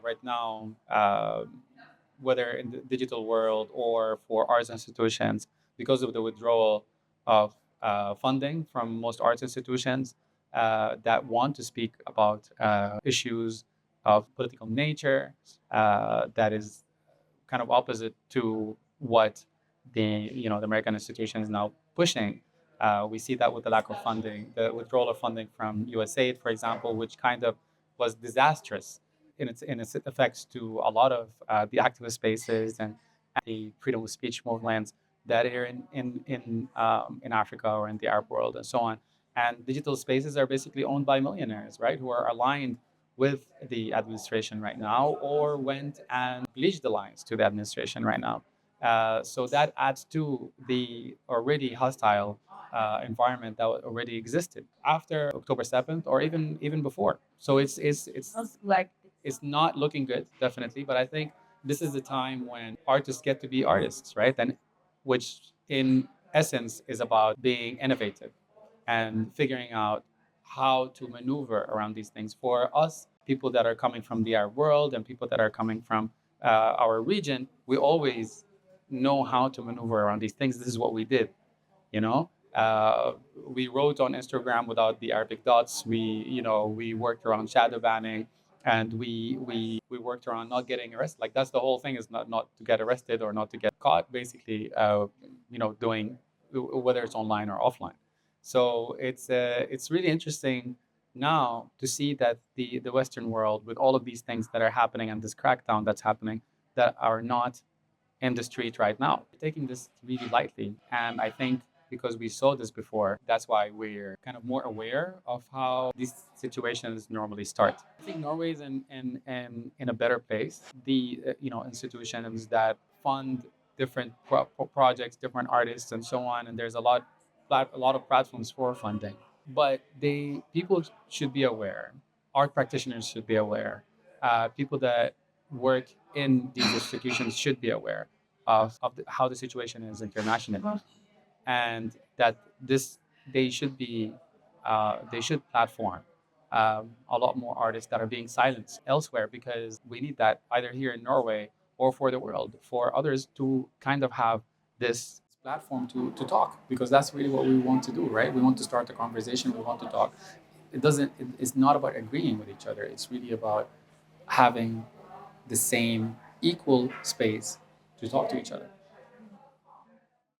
right now, whether in the digital world or for arts institutions, because of the withdrawal of funding from most arts institutions that want to speak about issues of political nature that is kind of opposite to what the American institution is now pushing. We see that with the lack of funding, the withdrawal of funding from USAID, for example, which kind of was disastrous in its effects to a lot of the activist spaces and the freedom of speech movements that are in Africa or in the Arab world and so on. And digital spaces are basically owned by millionaires, right, who are aligned with the administration right now or went and bleached the lines to the administration right now. So that adds to the already hostile environment that already existed after October 7th or even before. So it's not looking good, definitely. But I think this is the time when artists get to be artists, right? And which in essence is about being innovative and figuring out how to maneuver around these things. For us, people that are coming from the Arab world and people that are coming from our region, we always know how to maneuver around these things. This is what we did, you know. We wrote on Instagram without the Arabic dots. We worked around shadow banning, and we worked around not getting arrested. Like that's the whole thing, is not to get arrested or not to get caught. Basically, doing whether it's online or offline. So it's really interesting now to see that the Western world, with all of these things that are happening and this crackdown that's happening, that are not in the street right now, taking this really lightly. And I think because we saw this before, that's why we're kind of more aware of how these situations normally start. I think Norway is in a better place. The institutions that fund different projects, different artists, and so on, and there's a lot of platforms for funding. But people should be aware. Art practitioners should be aware. People that work in these institutions should be aware how the situation is internationally, and that this they should be they should platform a lot more artists that are being silenced elsewhere, because we need that either here in Norway or for the world, for others to kind of have this platform to talk, because that's really what we want to do, right? We want to start a conversation, we want to talk. It's not about agreeing with each other, it's really about having the same equal space to talk to each other.